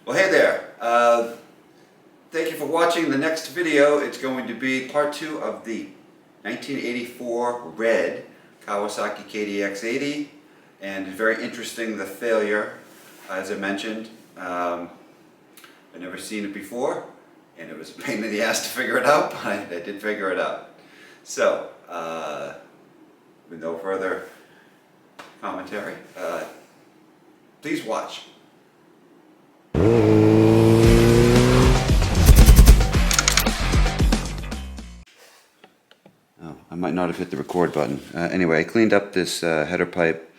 Well, hey there. Thank you for watching the next video. It's going to be part 2 of the 1984 red Kawasaki KDX80, and it's very interesting, the failure, as I mentioned. I've never seen it before, and it was a pain in the ass to figure it out, but I did figure it out. So, with no further commentary, please watch. Oh, I might not have hit the record button. Anyway, I cleaned up this header pipe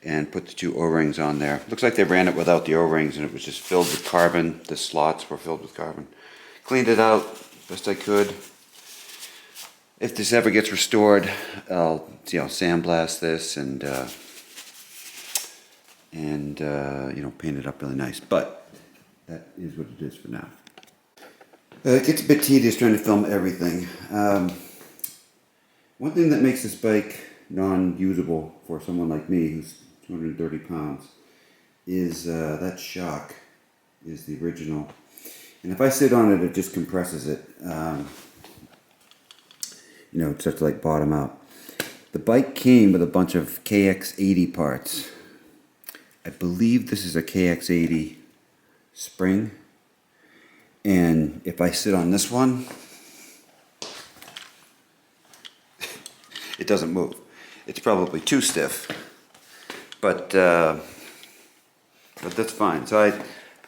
and put the 2 O-rings on there. Looks like they ran it without the O-rings and it was just filled with carbon. The slots were filled with carbon. Cleaned it out best I could. If this ever gets restored, I'll sandblast this and paint it up really nice. But that is what it is for now. It gets a bit tedious trying to film everything. One thing that makes this bike non-usable for someone like me who's 230 pounds is that shock is the original. And if I sit on it, it just compresses it. It starts to like bottom out. The bike came with a bunch of KX80 parts. I believe this is a KX80 spring. And if I sit on this one, it doesn't move. It's probably too stiff, but that's fine. So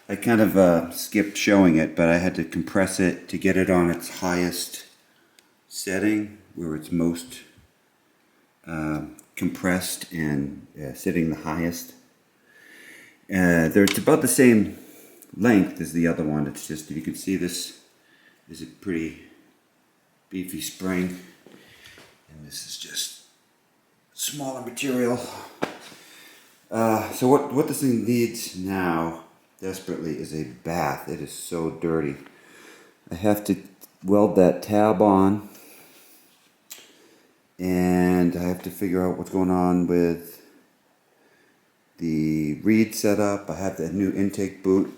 I kind of skipped showing it, but I had to compress it to get it on its highest setting, where it's most compressed and sitting the highest. It's about the same length as the other one. It's just, if you can see, this is a pretty beefy spring. And this is just smaller material. So what this thing needs now desperately is a bath. It is so dirty. I have to weld that tab on, and I have to figure out what's going on with the reed setup. I have that new intake boot.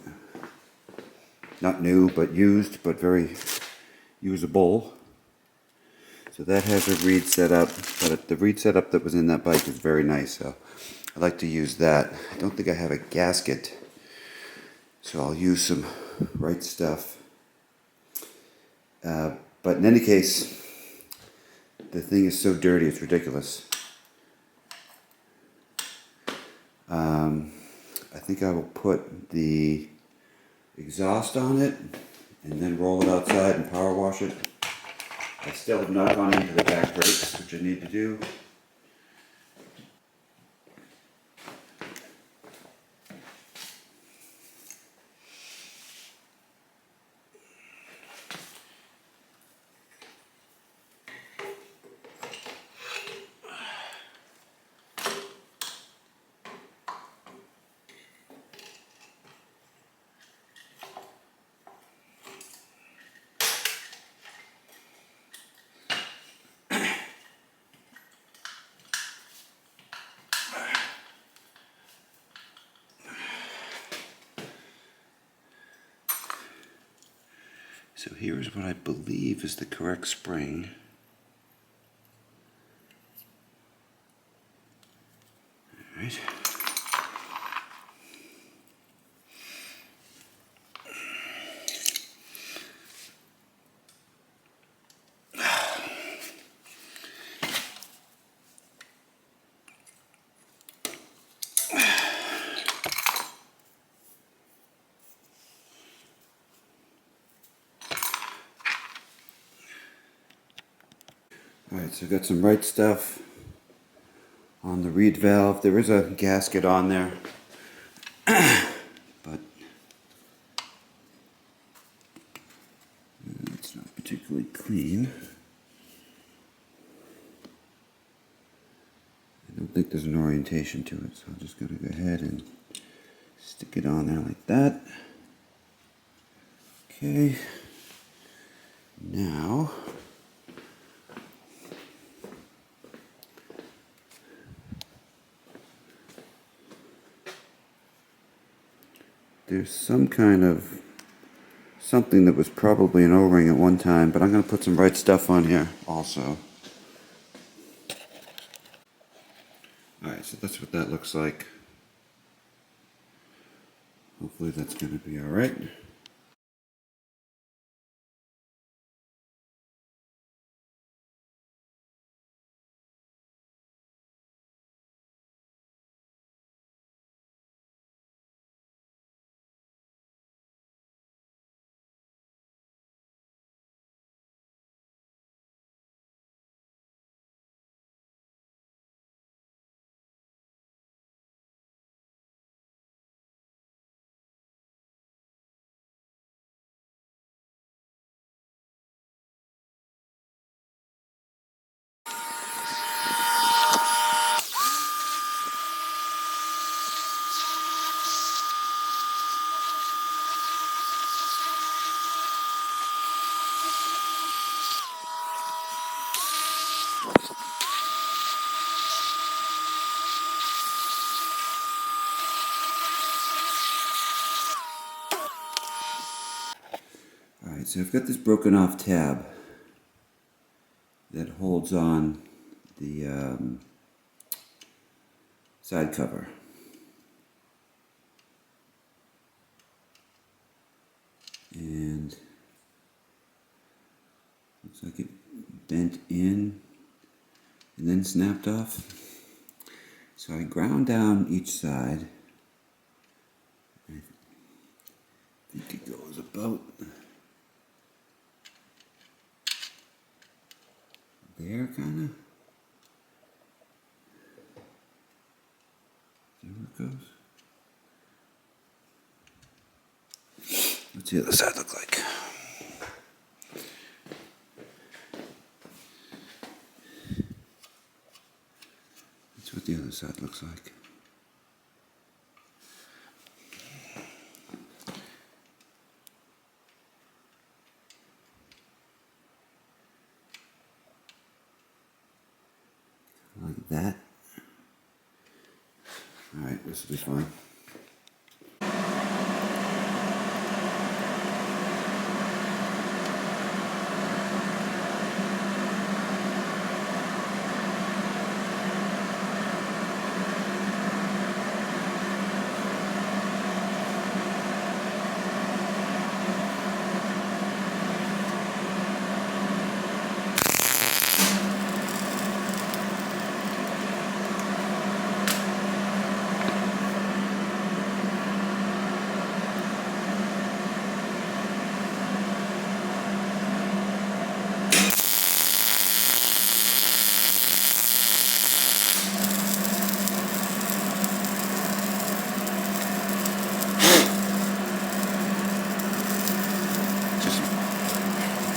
Not new, but used, but very usable. So that has a reed setup, but the reed setup that was in that bike is very nice, so I like to use that. I don't think I have a gasket, so I'll use some right stuff. But in any case, the thing is so dirty, it's ridiculous. I think I will put the exhaust on it and then roll it outside and power wash it. I still have not gone into the back brakes, which I need to do. So here's what I believe is the correct spring. All right. Alright, so I've got some right stuff on the reed valve. There is a gasket on there, but it's not particularly clean. I don't think there's an orientation to it, so I'm just going to go ahead and stick it on there like that. Okay, now there's some kind of something that was probably an O-ring at one time, but I'm going to put some right stuff on here also. Alright, so that's what that looks like. Hopefully that's going to be alright. Alright, so I've got this broken off tab that holds on the side cover. And looks like it bent in and then snapped off. So I ground down each side. I think it goes about there, kind of. There it goes. What's the other side look like? That's what the other side looks like. Like that. Alright, this will be fine.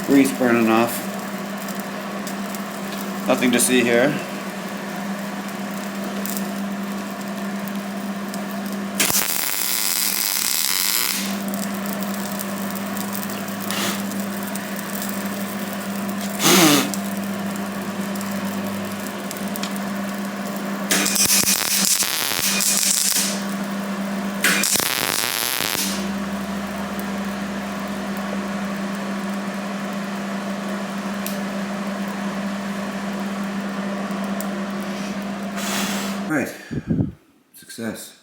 Grease burning off. Nothing to see here. Right, success.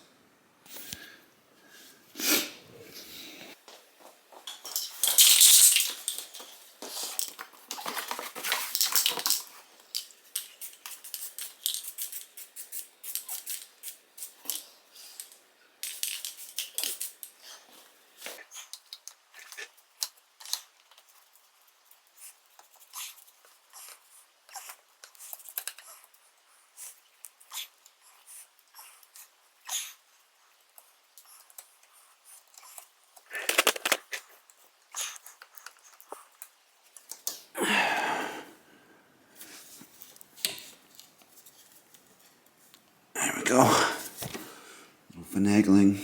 There we go. A little finagling.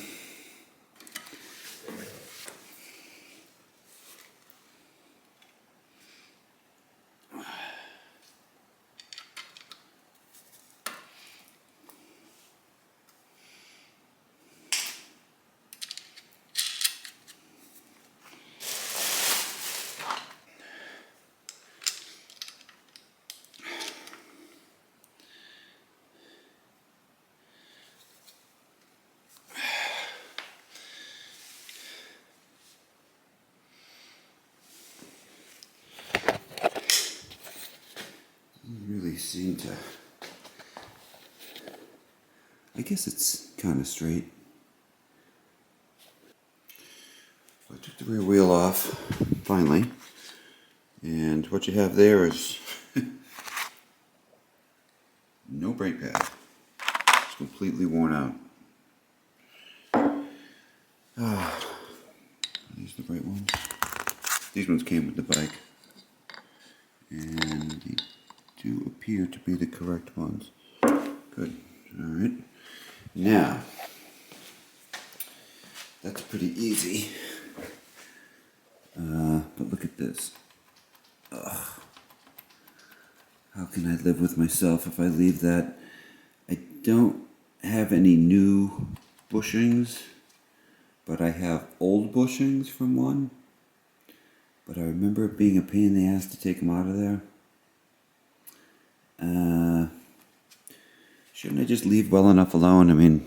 seem to... I guess it's kind of straight. I took the rear wheel off, finally. And what you have there is no brake pad. It's completely worn out. Are these the right ones? These ones came with the bike. And they do appear to be the correct ones. Good. Alright. Now, that's pretty easy. But look at this. Ugh. How can I live with myself if I leave that? I don't have any new bushings, but I have old bushings from one. But I remember it being a pain in the ass to take them out of there. Shouldn't I just leave well enough alone? I mean,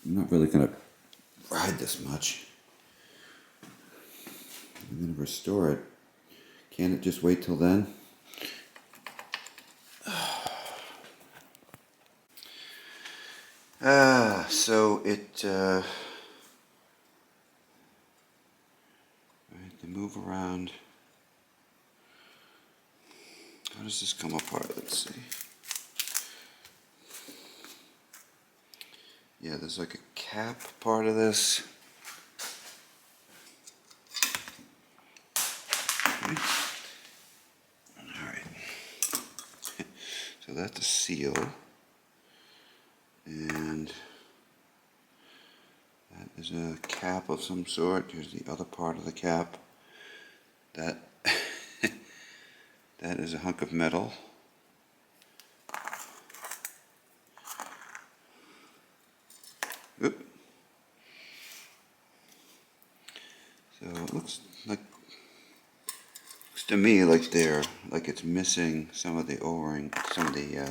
I'm not really going to ride this much. I'm going to restore it. Can't it just wait till then? So it, right, they move around. How does this come apart? Let's see. Yeah, there's like a cap part of this. Alright. So that's a seal. And that is a cap of some sort. Here's the other part of the cap. That that is a hunk of metal. Oop. So it looks to me like it's missing some of the O-ring, some of the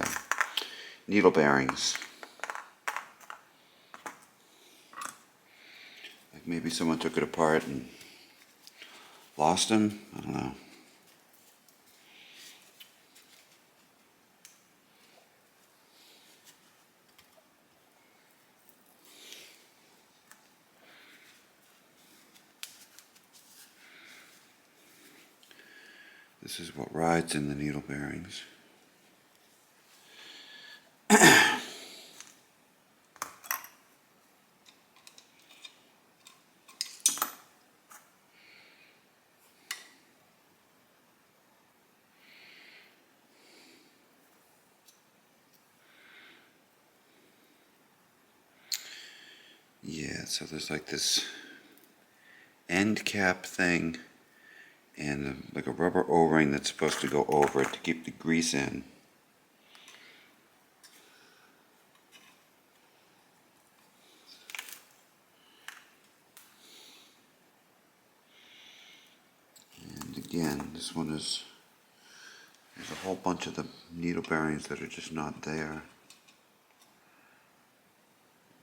needle bearings. Like maybe someone took it apart and lost them. I don't know. This is what rides in the needle bearings. Yeah, so there's like this end cap thing and like a rubber O-ring that's supposed to go over it to keep the grease in. And again, this one is, there's a whole bunch of the needle bearings that are just not there.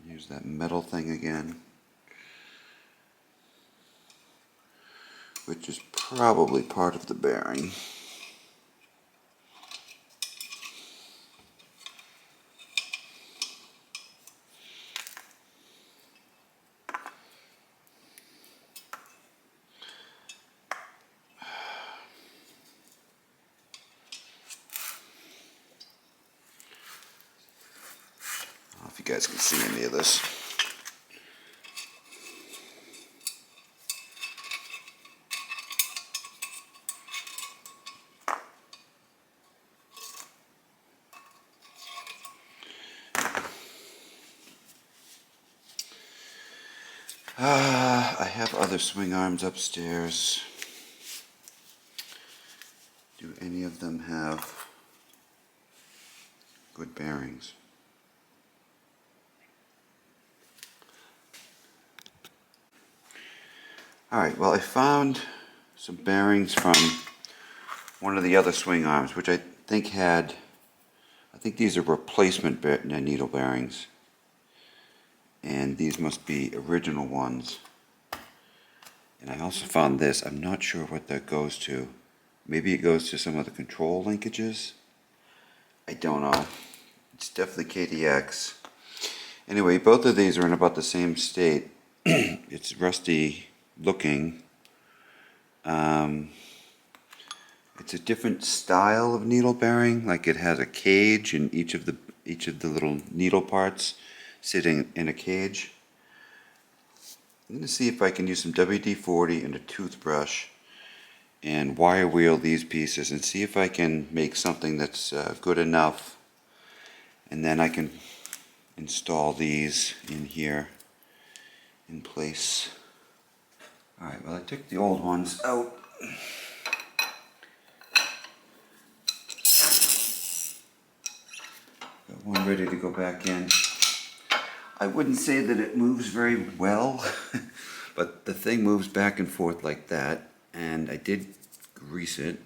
Here's that metal thing again, which is probably part of the bearing. I don't know if you guys can see any of this. I have other swing arms upstairs. Do any of them have good bearings? Alright, well I found some bearings from one of the other swing arms, which I think these are replacement needle bearings. And these must be original ones. And I also found this. I'm not sure what that goes to. Maybe it goes to some of the control linkages. I don't know. It's definitely KDX. Anyway, both of these are in about the same state. It's rusty looking. It's a different style of needle bearing. Like it has a cage, and each of the little needle parts sitting in a cage. I'm going to see if I can use some WD-40 and a toothbrush and wire wheel these pieces and see if I can make something that's good enough, and then I can install these in here in place. Alright, well, I took the old ones out. Got one ready to go back in. I wouldn't say that it moves very well, but the thing moves back and forth like that, and I did grease it.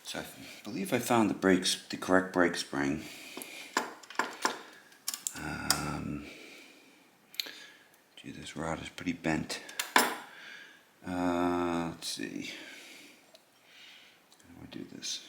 So I believe I found the correct brake spring. Gee, this rod is pretty bent. Let's see. How do I do this?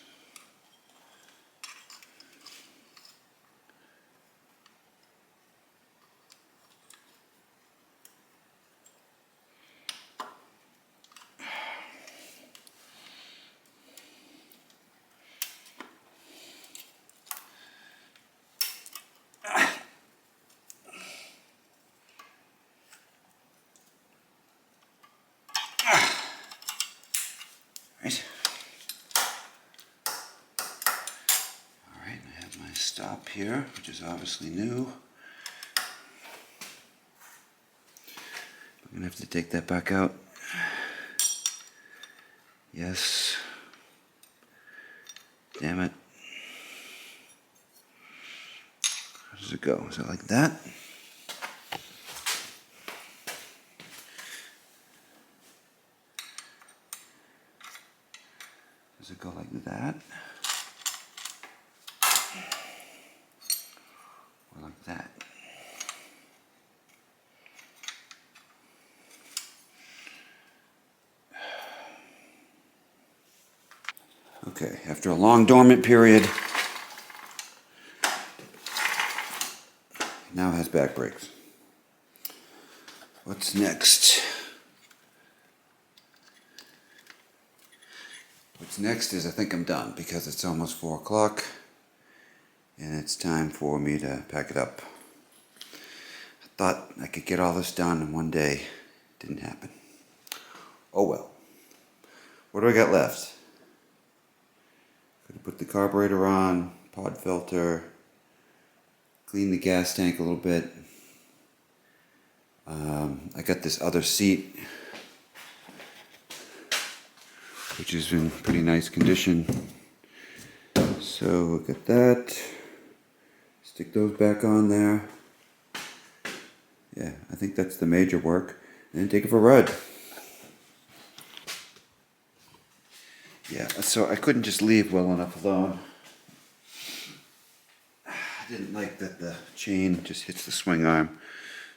stop here, which is obviously new. I'm gonna have to take that back out. Yes. Damn it. How does it go? Is it like that? Does it go like that? Or like that? Okay, after a long dormant period, it now has back brakes. What's next? What's next is I think I'm done because it's almost 4 o'clock and it's time for me to pack it up. I thought I could get all this done in one day. Didn't happen. Oh well. What do I got left? Gotta put the carburetor on, pod filter, clean the gas tank a little bit. I got this other seat, which is in pretty nice condition. So look at that. Stick those back on there. Yeah, I think that's the major work. And then take it for a ride. Yeah, so I couldn't just leave well enough alone. I didn't like that the chain just hits the swing arm.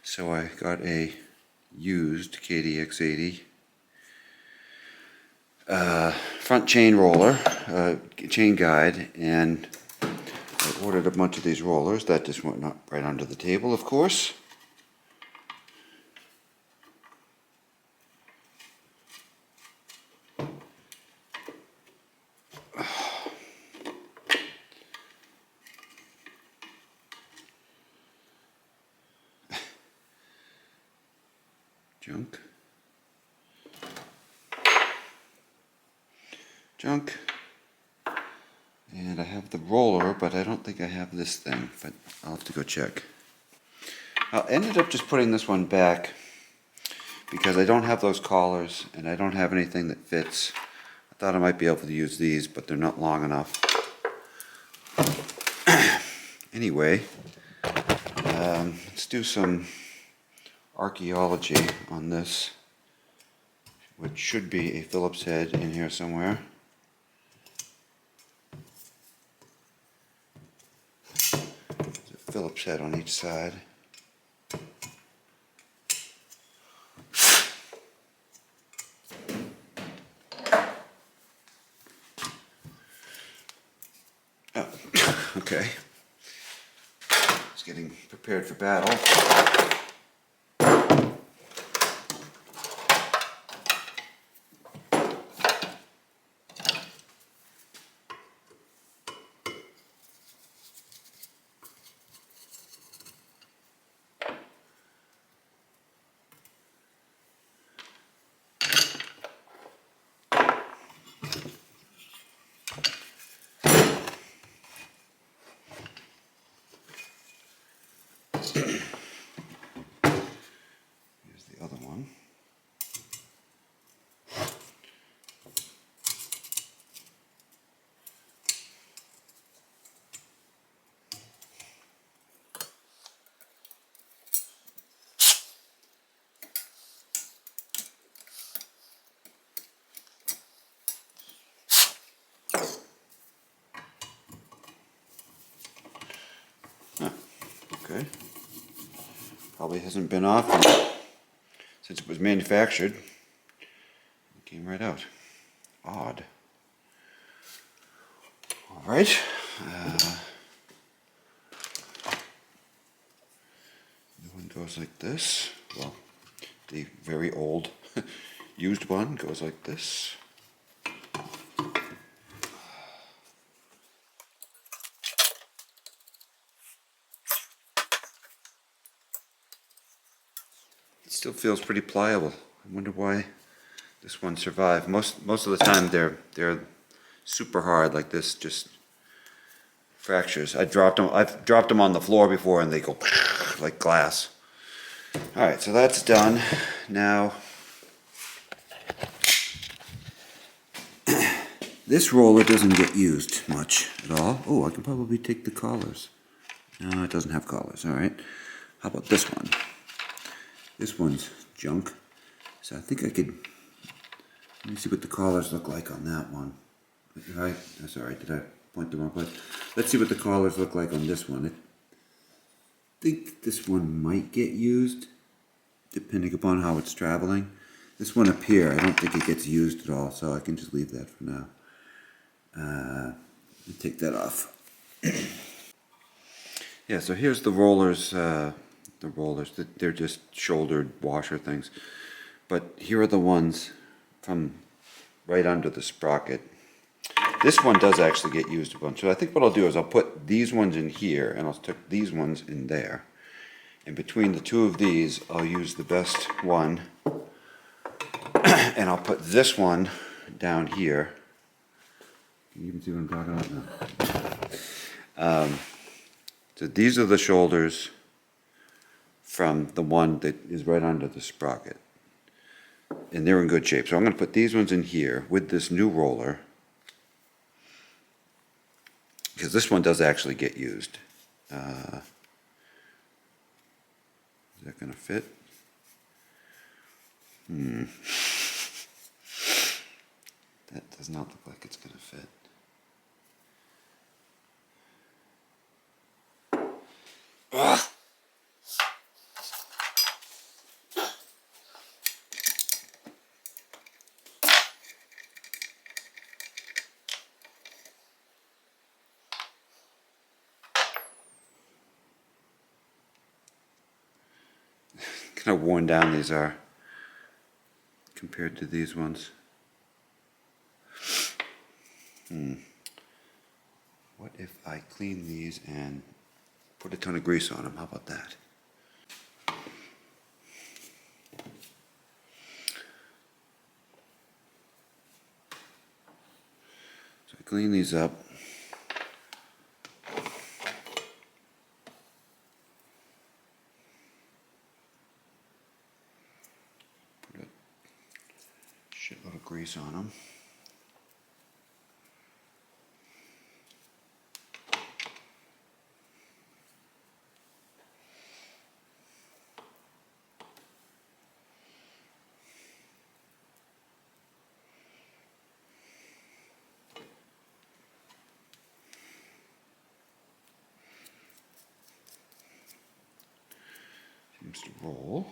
So I got a used KDX80 front chain roller, chain guide, and I ordered a bunch of these rollers. That just went up right under the table, of course. Junk. And I have the roller, but I don't think I have this thing, but I'll have to go check. I ended up just putting this one back because I don't have those collars and I don't have anything that fits. I thought I might be able to use these, but they're not long enough. Anyway, let's do some archaeology on this, which should be a Phillips head in here somewhere. There's a Phillips head on each side. Oh, okay. Just getting prepared for battle. Here's the other one. Okay. Probably hasn't been off since it was manufactured. It came right out. Odd. Alright. The one goes like this. Well, the very old used one goes like this. It still feels pretty pliable. I wonder why this one survived. Most of the time they're super hard like this. Just fractures. I've dropped them on the floor before and they go like glass. Alright, so that's done. Now, this roller doesn't get used much at all. Oh, I can probably take the collars. No, it doesn't have collars. Alright. How about this one? This one's junk. So I think I could... Let me see what the collars look like on that one. Sorry, did I point the wrong place? Let's see what the collars look like on this one. I think this one might get used, depending upon how it's traveling. This one up here, I don't think it gets used at all, so I can just leave that for now. Take that off. Yeah, so here's the rollers. They're just shouldered washer things. But here are the ones from right under the sprocket. This one does actually get used a bunch. So I think what I'll do is I'll put these ones in here and I'll stick these ones in there. And between the two of these, I'll use the best one. And I'll put this one down here. Can you even see what I'm talking about now? So these are the shoulders from the one that is right under the sprocket. And they're in good shape. So I'm going to put these ones in here with this new roller. Because this one does actually get used. Is that going to fit? That does not look like it's going to fit. Ugh. Kind of worn down these are compared to these ones. What if I clean these and put a ton of grease on them? How about that? So I clean these up. Put a shitload of grease on them. Seems to roll.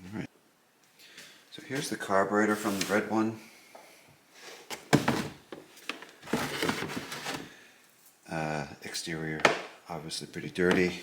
All right. So here's the carburetor from the red one. Exterior, obviously pretty dirty.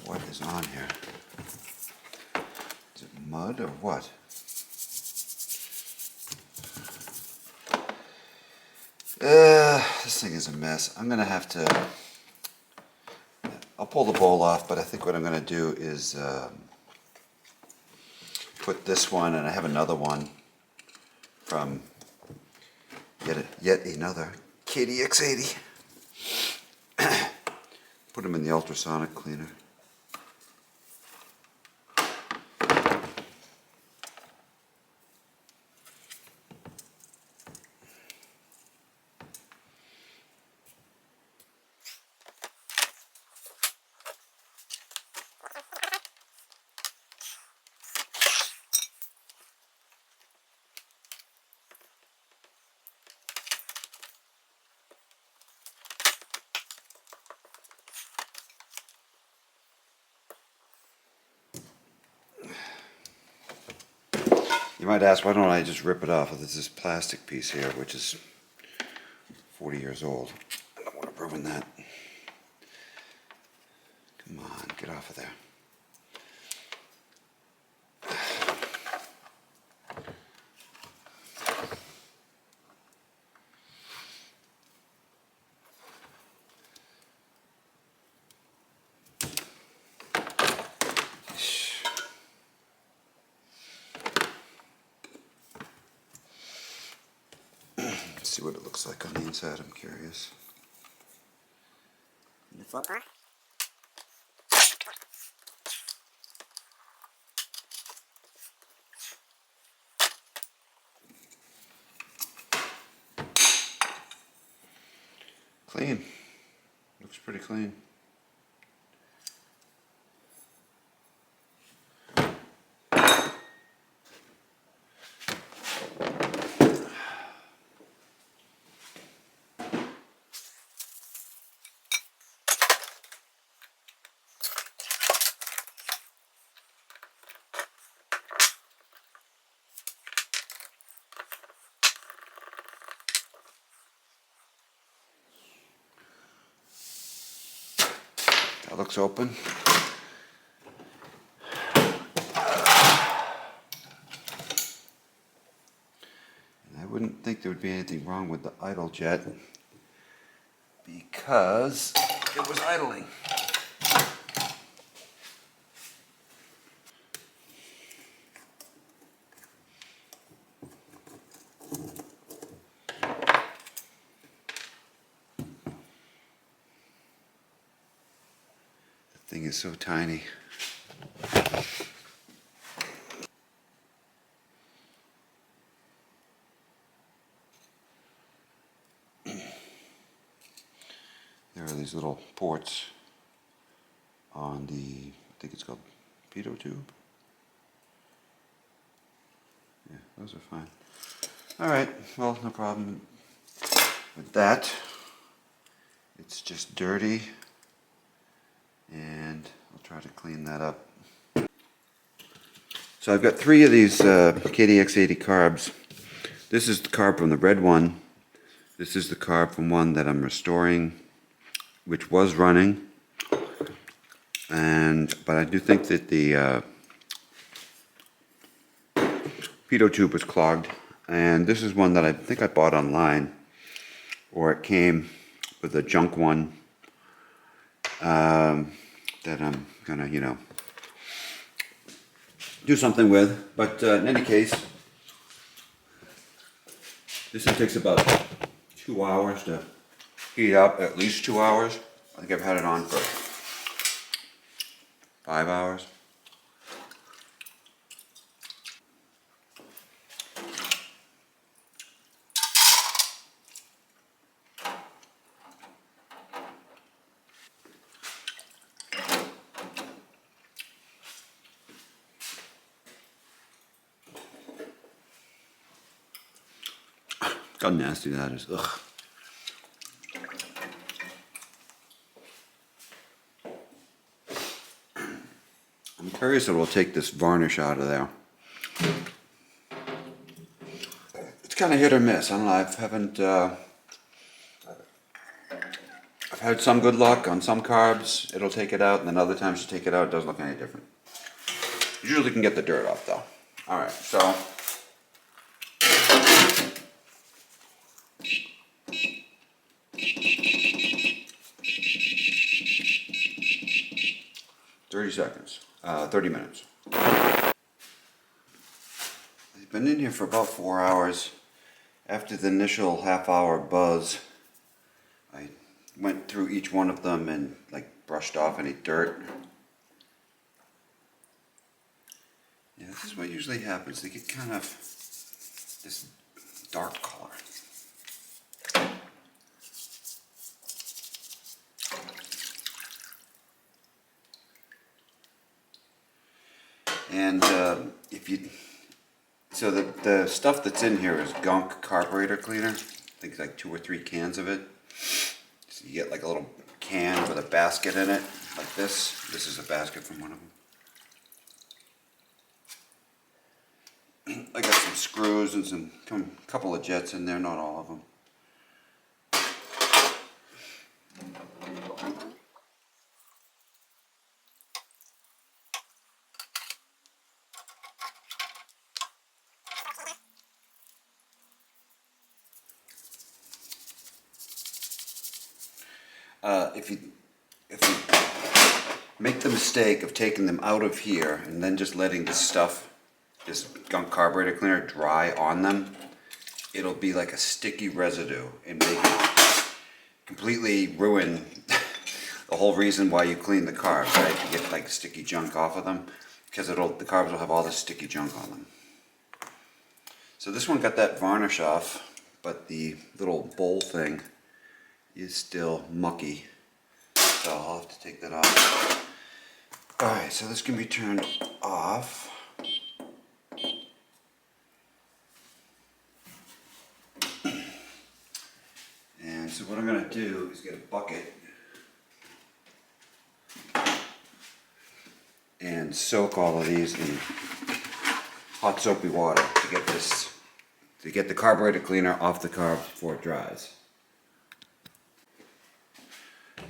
What is on here? Is it mud or what? This thing is a mess. I'm gonna have to... I'll pull the bowl off, but I think what I'm gonna do is put this one, and I have another one from yet another KDX80. Put them in the ultrasonic cleaner. You might ask, why don't I just rip it off? There's this plastic piece here, which is 40 years old. I don't want to ruin that. Come on, get off of there. See what it looks like on the inside, I'm curious. In the front part? Clean. Looks pretty clean. That looks open. And I wouldn't think there would be anything wrong with the idle jet because it was idling. The thing is so tiny. There are these little ports on the, I think it's called pitot tube. Yeah, those are fine. Alright, well, no problem with that. It's just dirty, and I'll try to clean that up. So I've got 3 of these KDX80 carbs. This is the carb from the red one. This is the carb from one that I'm restoring, which was running. But I do think that the pitot tube was clogged. And this is one that I think I bought online, or it came with a junk one that I'm gonna, do something with. But in any case, this thing takes about 2 hours to heat up, at least 2 hours. I think I've had it on for 5 hours. Look how nasty that is. Ugh. I'm curious if it'll take this varnish out of there. It's kind of hit or miss. I don't know. I've had some good luck on some carbs. It'll take it out, and then other times you take it out, it doesn't look any different. You usually can get the dirt off though. All right, so. Seconds, 30 minutes. I've been in here for about 4 hours. After the initial half-hour buzz, I went through each one of them and brushed off any dirt. Yeah, this is what usually happens. They get kind of this dark color. And so the stuff that's in here is gunk carburetor cleaner. I think it's like 2 or 3 cans of it. So you get like a little can with a basket in it, like this. This is a basket from one of them. I got screws and some couple of jets in there, not all of them. If you make the mistake of taking them out of here and then just letting this stuff, this gunk carburetor cleaner, dry on them, it'll be like a sticky residue and make it completely ruin the whole reason why you clean the carbs, right? To get like sticky junk off of them, because the carbs will have all this sticky junk on them. So this one got that varnish off, but the little bowl thing is still mucky. So I'll have to take that off. Alright, so this can be turned off. And so what I'm going to do is get a bucket and soak all of these in hot soapy water to get the carburetor cleaner off the carbs before it dries.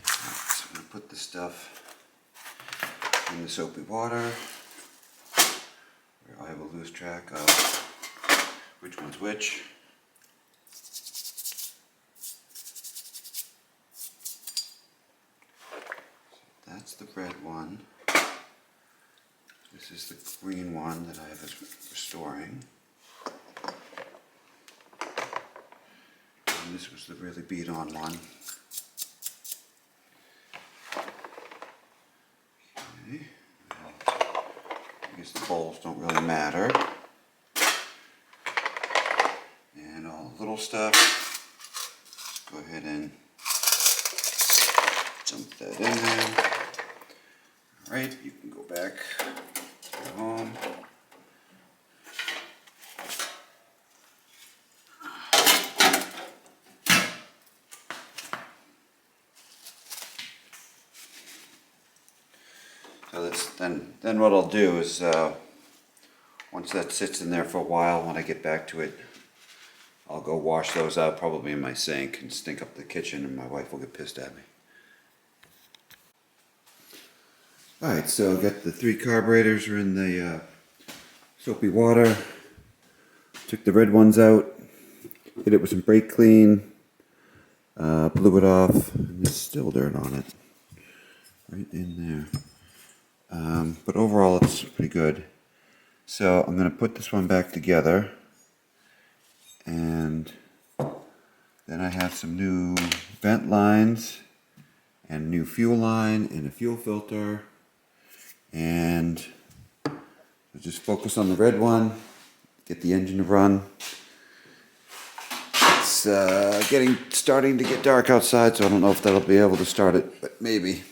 So I'm going to put this stuff in the soapy water. I will lose track of which one's which. So that's the red one. This is the green one that I was restoring. And this was the really beat on one. Okay. I guess the bowls don't really matter. And all the little stuff, just go ahead and dump that in there. Alright, you can go back to home. So that's, then what I'll do is, once that sits in there for a while, when I get back to it, I'll go wash those out, probably in my sink, and stink up the kitchen, and my wife will get pissed at me. Alright, so I've got the 3 carburetors are in the soapy water. Took the red ones out, hit it with some brake clean, blew it off, and there's still dirt on it. Right in there. But overall it's pretty good. So I'm going to put this one back together, and then I have some new vent lines and new fuel line and a fuel filter, and I'll just focus on the red one, get the engine to run. It's starting to get dark outside, so I don't know if that'll be able to start it, but maybe.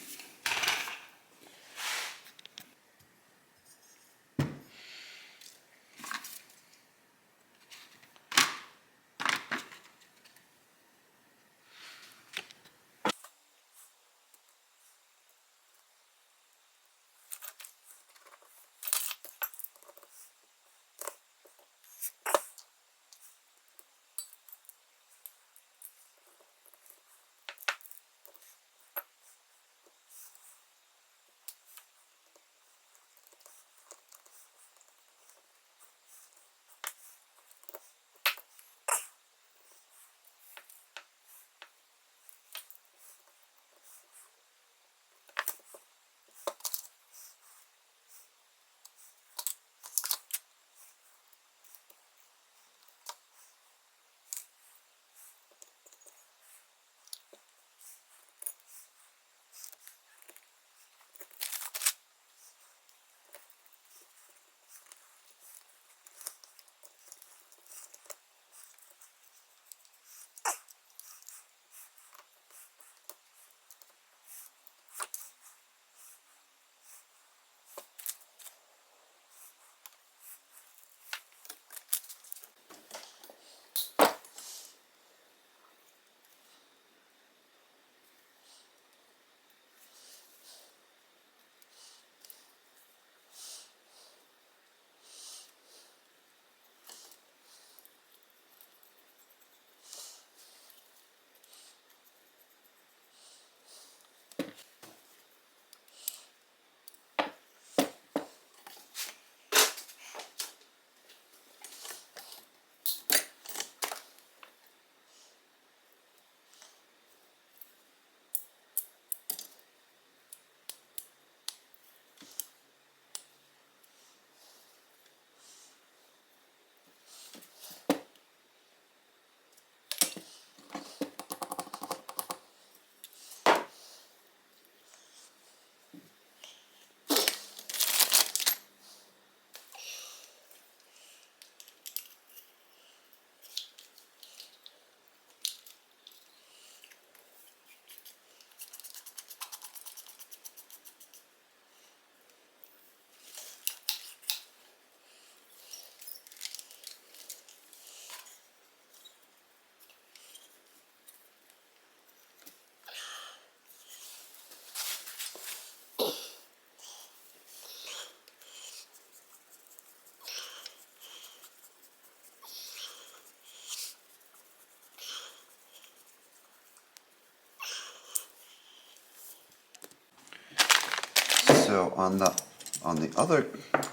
So on the other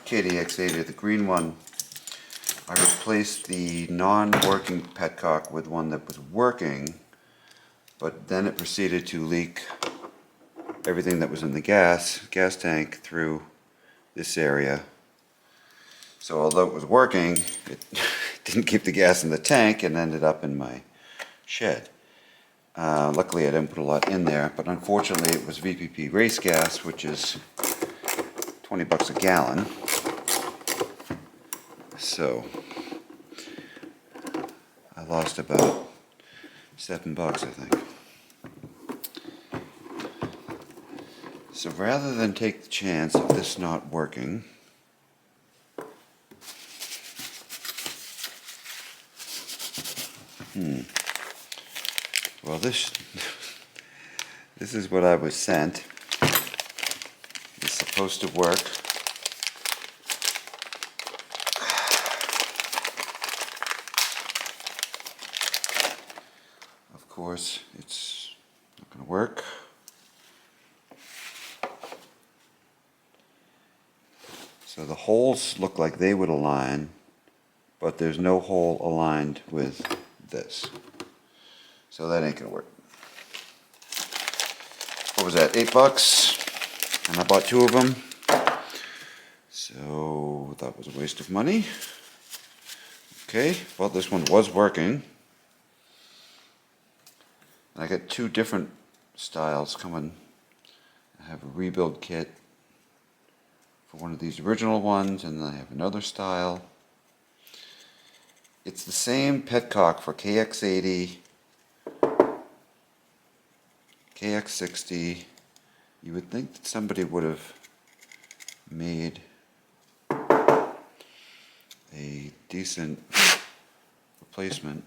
KDX80, the green one, I replaced the non-working petcock with one that was working, but then it proceeded to leak everything that was in the gas tank through this area. So although it was working, it didn't keep the gas in the tank and ended up in my shed. Luckily I didn't put a lot in there, but unfortunately it was VPP race gas, which is 20 bucks a gallon. So I lost about $7, I think. So rather than take the chance of this not working, well, this is what I was sent. It's supposed to work. Of course, it's not going to work. So the holes look like they would align, but there's no hole aligned with this. So that ain't gonna work. What was that, $8? And I bought 2 of them. So that was a waste of money. Okay, well, this one was working. I got 2 different styles coming. I have a rebuild kit for one of these original ones, and then I have another style. It's the same petcock for KX80, KX60. You would think that somebody would have made a decent replacement.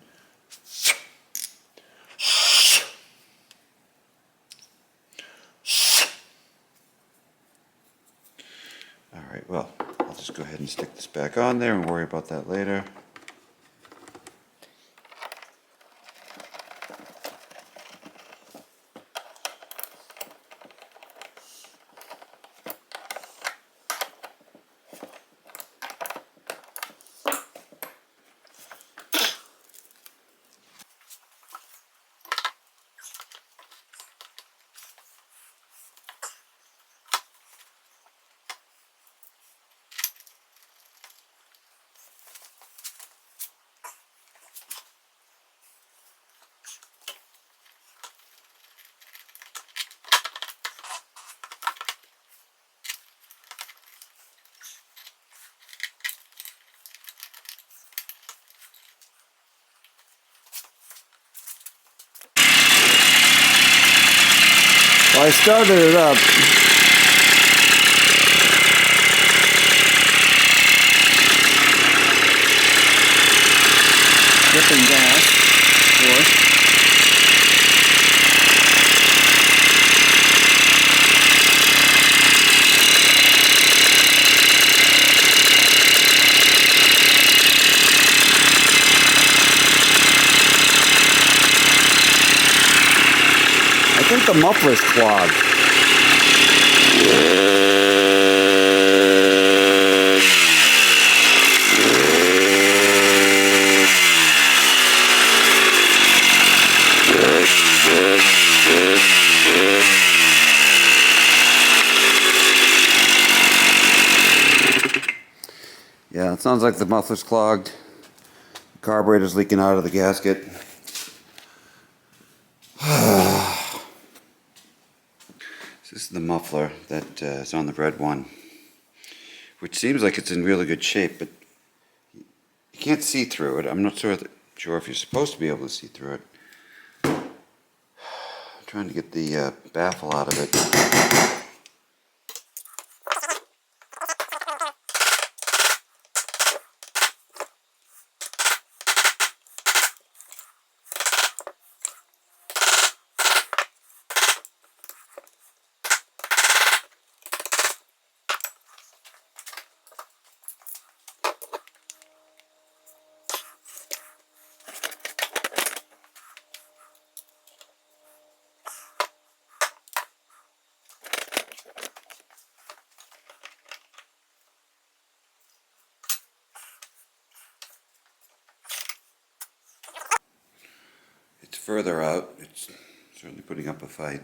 Alright, well, I'll just go ahead and stick this back on there and worry about that later. Well, I started it up. Dripping gas, of course. I think the muffler's clogged. Yeah, it sounds like the muffler's clogged. The carburetor's leaking out of the gasket. This is the muffler that is on the red one, which seems like it's in really good shape, but you can't see through it. I'm not sure if you're supposed to be able to see through it. I'm trying to get the baffle out of it. further out, it's certainly putting up a fight.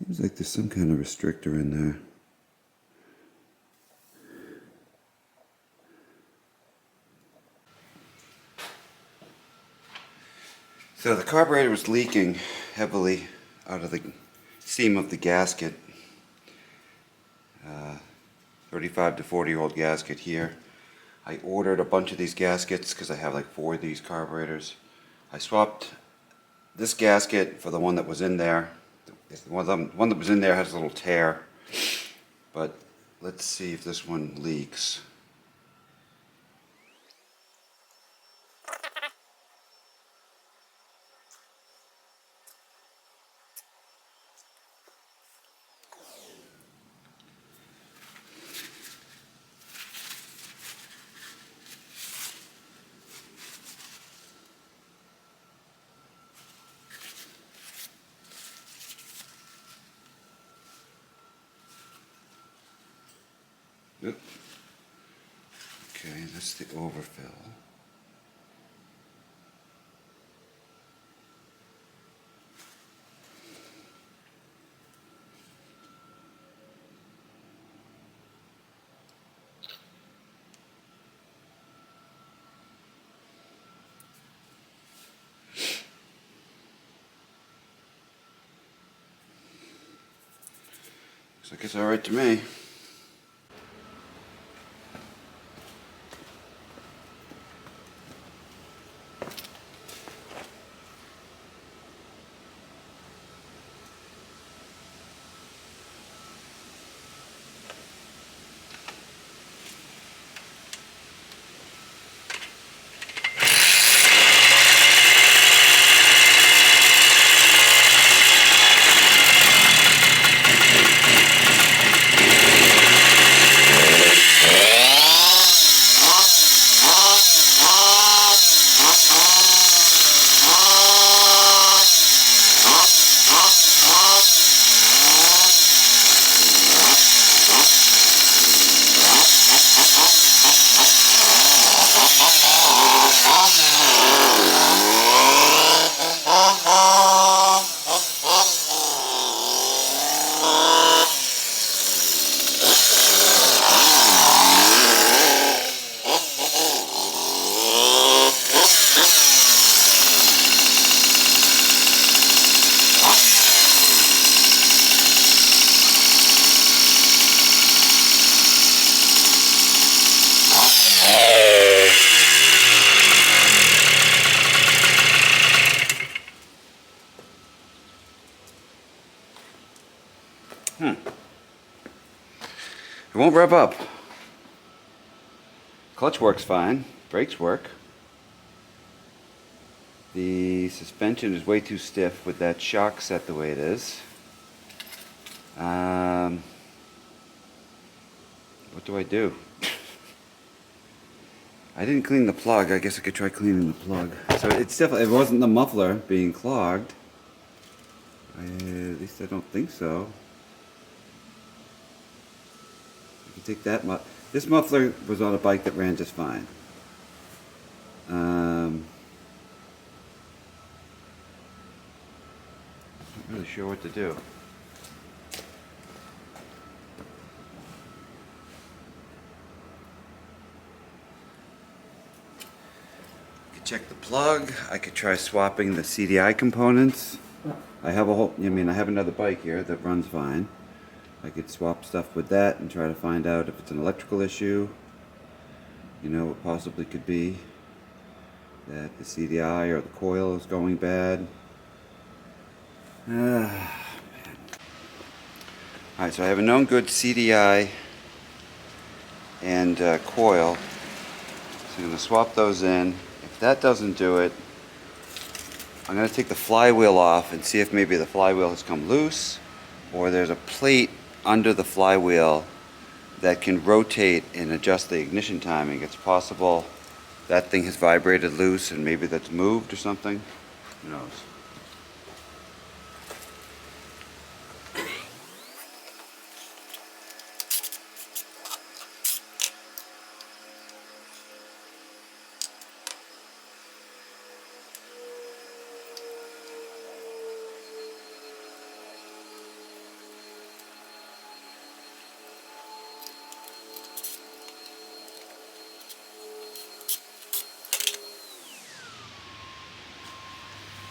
Seems like there's some kind of restrictor in there. So the carburetor was leaking heavily out of the seam of the gasket. 35 to 40-year-old gasket here. I ordered a bunch of these gaskets because I have like 4 of these carburetors. I swapped this gasket for the one that was in there. One that was in there has a little tear, but let's see if this one leaks. Oop. Okay, that's the overfill. Looks like it's all right to me. It won't rev up. Clutch works fine. Brakes work. The suspension is way too stiff with that shock set the way it is. What do I do? I didn't clean the plug. I guess I could try cleaning the plug. So it's definitely, it wasn't the muffler being clogged. At least I don't think so. You can take that this muffler was on a bike that ran just fine. Not really sure what to do. Check the plug. I could try swapping the CDI components. I have I have another bike here that runs fine. I could swap stuff with that and try to find out if it's an electrical issue. You know, it possibly could be that the CDI or the coil is going bad. Alright, so I have a known good CDI and coil. So I'm going to swap those in. If that doesn't do it, I'm going to take the flywheel off and see if maybe the flywheel has come loose, or there's a plate under the flywheel that can rotate and adjust the ignition timing. It's possible that thing has vibrated loose and maybe that's moved or something. Who knows?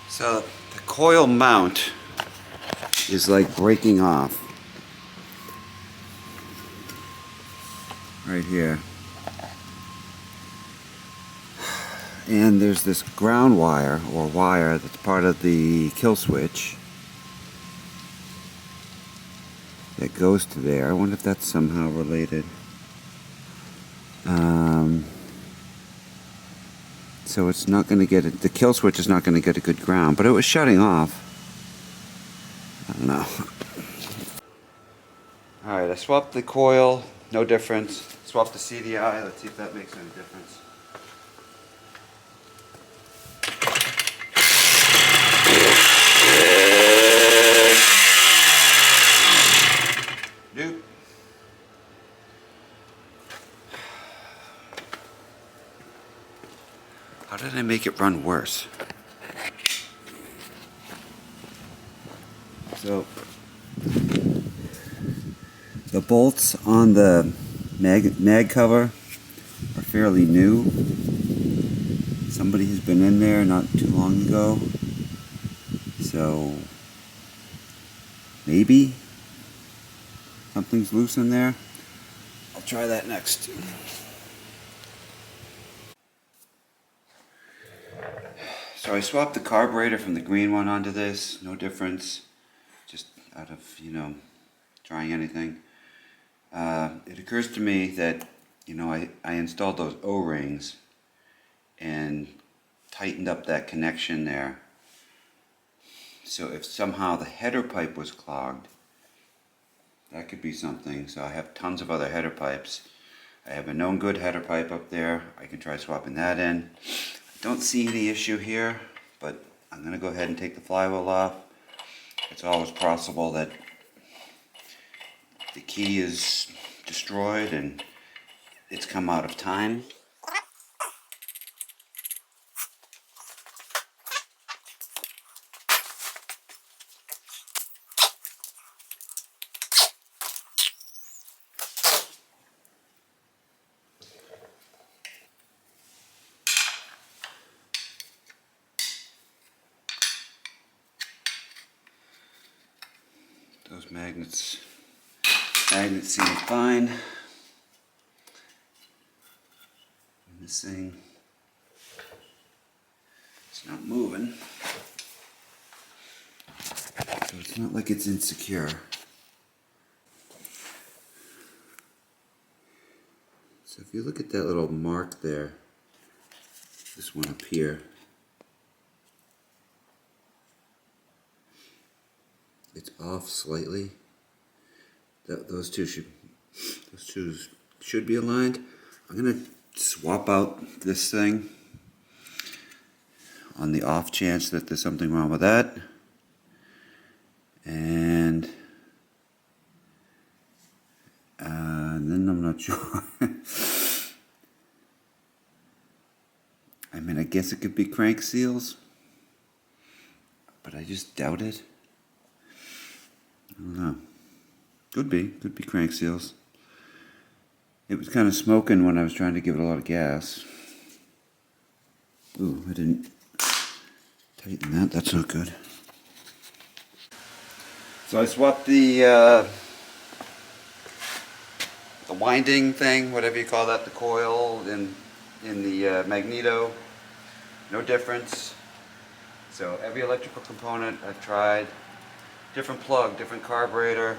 So the coil mount is like breaking off right here. And there's this ground wire or wire that's part of the kill switch that goes to there. I wonder if that's somehow related. So it's not going to get it, the kill switch is not going to get a good ground, but it was shutting off. I don't know. Alright, I swapped the coil, no difference. Swapped the CDI, let's see if that makes any difference. Nope. How did I make it run worse? So, the bolts on the mag cover are fairly new. Somebody has been in there not too long ago. So, maybe something's loose in there. I'll try that next. So I swapped the carburetor from the green one onto this, no difference, just out of, trying anything. It occurs to me that, I installed those O-rings and tightened up that connection there. So if somehow the header pipe was clogged, that could be something. So I have tons of other header pipes. I have a known good header pipe up there. I can try swapping that in. Don't see any issue here, but I'm going to go ahead and take the flywheel off. It's always possible that the key is destroyed and it's come out of time. Those magnets seem fine. This thing, it's not moving. So it's not like it's insecure. So if you look at that little mark there, this one up here, it's off slightly. Those two should be aligned. I'm gonna swap out this thing on the off chance that there's something wrong with that. And Then I'm not sure. I mean, I guess it could be crank seals, but I just doubt it. I don't know. Could be crank seals. It was kind of smoking when I was trying to give it a lot of gas. Ooh, I didn't tighten that. That's not good. So I swapped the winding thing, whatever you call that, the coil in the magneto. No difference. So every electrical component I've tried, different plug, different carburetor.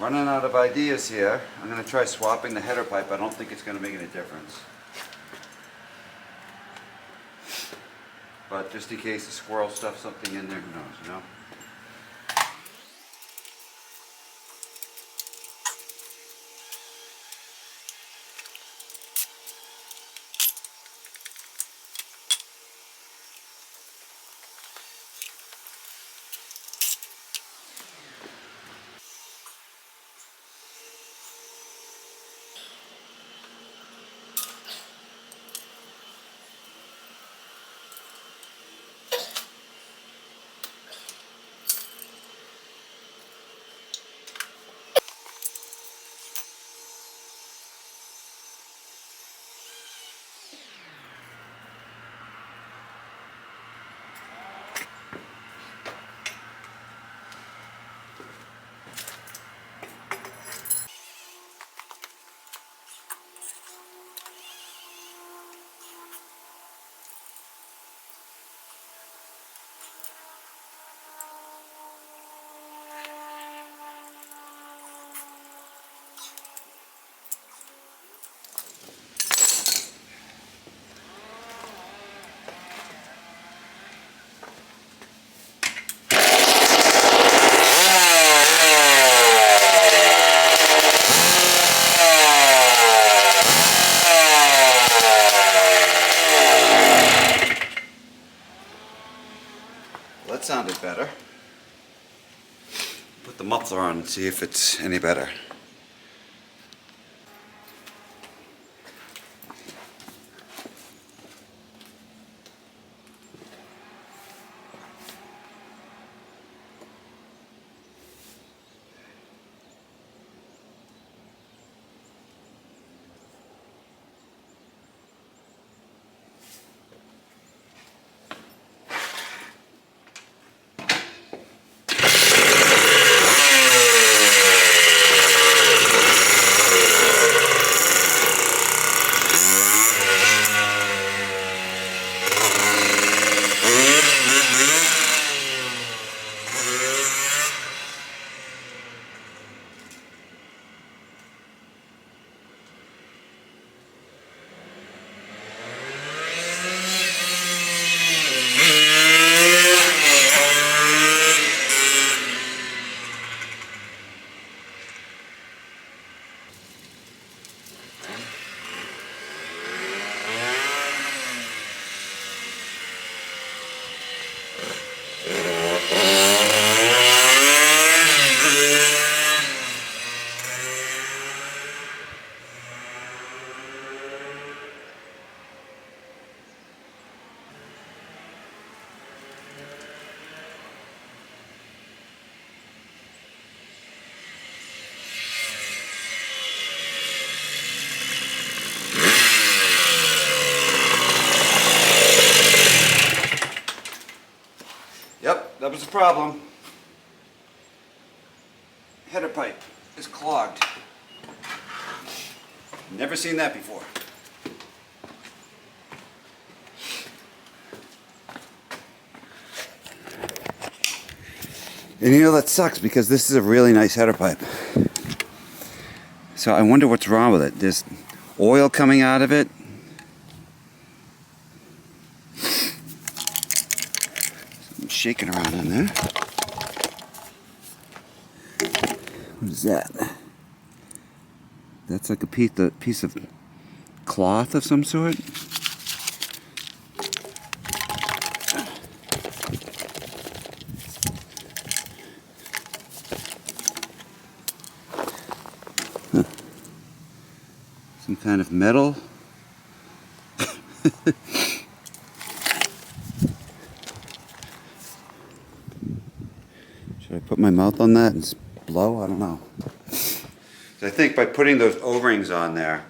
Running out of ideas here. I'm going to try swapping the header pipe. I don't think it's going to make any difference. But just in case the squirrel stuffs something in there, who knows, you know? Well, that sounded better. Put the muffler on and see if it's any better. Yep, that was the problem. Header pipe is clogged. Never seen that before. And you know, that sucks because this is a really nice header pipe. So I wonder what's wrong with it. There's oil coming out of it. Something shaking around in there. What is that? That's like a piece of cloth of some sort. kind of metal. Should I put my mouth on that and blow? I don't know. So I think by putting those O-rings on there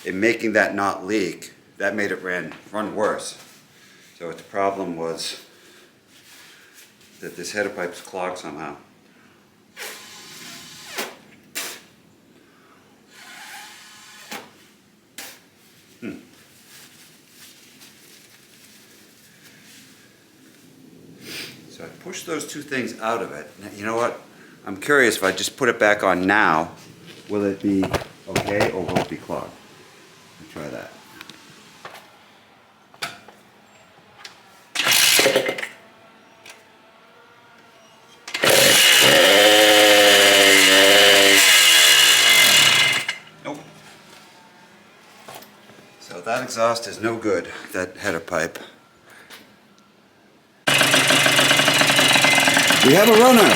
and making that not leak, that made it run worse. So what the problem was that this header pipe's clogged somehow. So I pushed those two things out of it. Now, you know what? I'm curious if I just put it back on now, will it be okay or will it be clogged? Let's try that. Nope. So that exhaust is no good, that header pipe. We have a runner.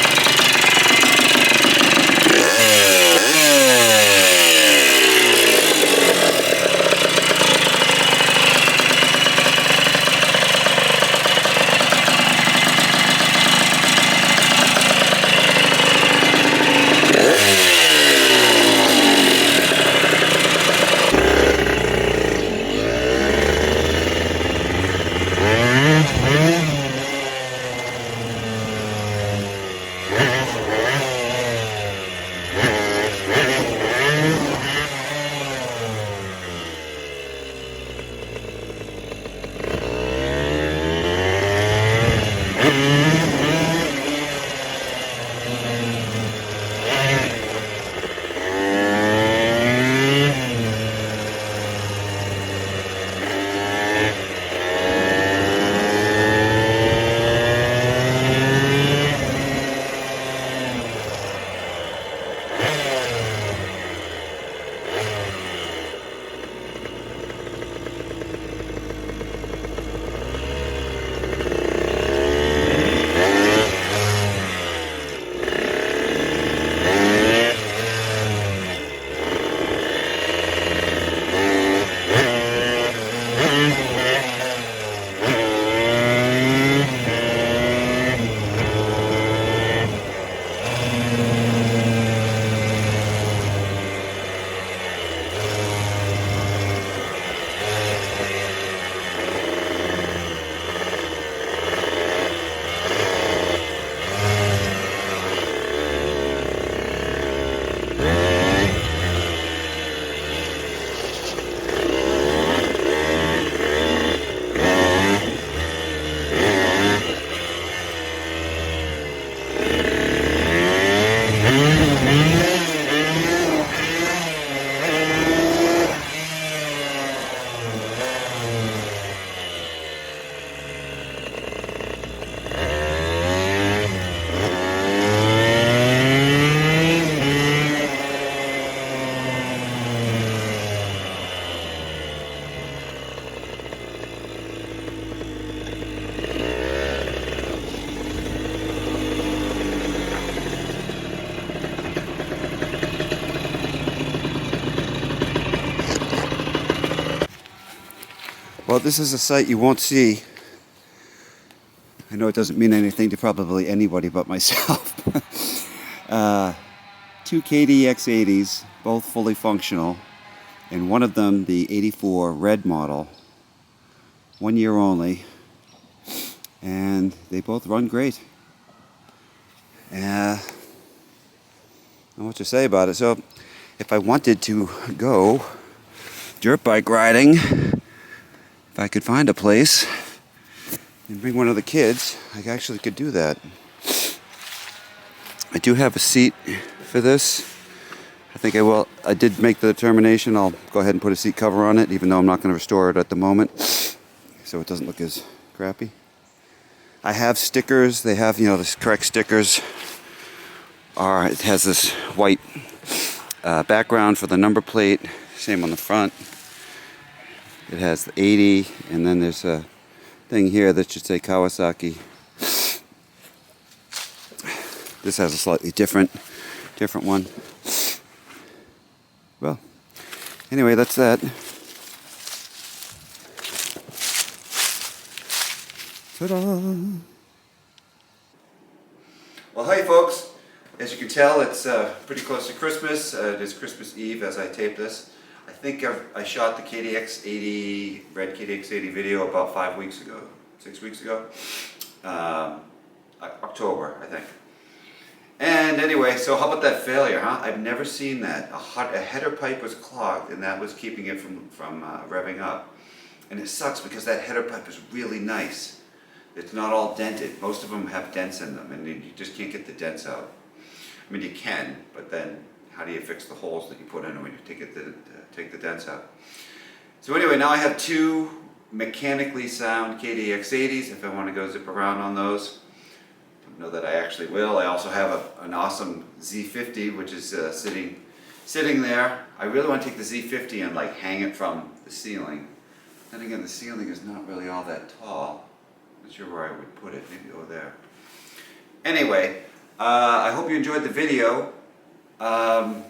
Well, this is a sight you won't see. I know it doesn't mean anything to probably anybody but myself. Two KDX80s, both fully functional, and one of them the 84 red model, 1 year only, and they both run great. I don't know what to say about it. So if I wanted to go dirt bike riding, if I could find a place and bring one of the kids, I actually could do that. I do have a seat for this. I think I will. I did make the determination. I'll go ahead and put a seat cover on it, even though I'm not going to restore it at the moment, so it doesn't look as crappy. I have stickers. They have, the correct stickers. It has this white background for the number plate. Same on the front. It has the 80, and then there's a thing here that should say Kawasaki. This has a slightly different one. Well, Anyway, that's that. Ta-da! Well, hey folks, as you can tell, it's pretty close to Christmas. It is Christmas Eve as I tape this. I think I shot the KDX80, red KDX80 video about 5 weeks ago, 6 weeks ago. October, I think. And anyway, so how about that failure, huh? I've never seen that. A header pipe was clogged, and that was keeping it from revving up. And it sucks because that header pipe is really nice. It's not all dented. Most of them have dents in them, and you just can't get the dents out. I mean, you can, but then how do you fix the holes that you put in when you take the dents out? So anyway, now I have two mechanically sound KDX80s if I want to go zip around on those. Don't know that I actually will. I also have an awesome Z50, which is sitting there. I really want to take the Z50 and like hang it from the ceiling. Then again, the ceiling is not really all that tall. I'm not sure where I would put it. Maybe over there. Anyway, I hope you enjoyed the video. And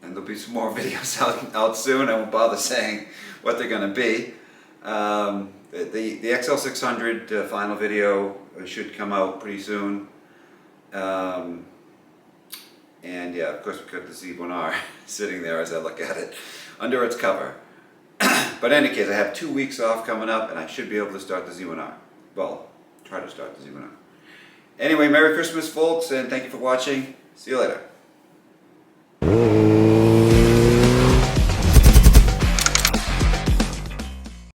there'll be some more videos out soon. I won't bother saying what they're going to be. The XL600 final video should come out pretty soon. And yeah, of course we've got the Z1R sitting there as I look at it under its cover. But in any case, I have 2 weeks off coming up and I should be able to start the Z1R. Well, try to start the Z1R. Anyway, Merry Christmas folks, and thank you for watching. See you later.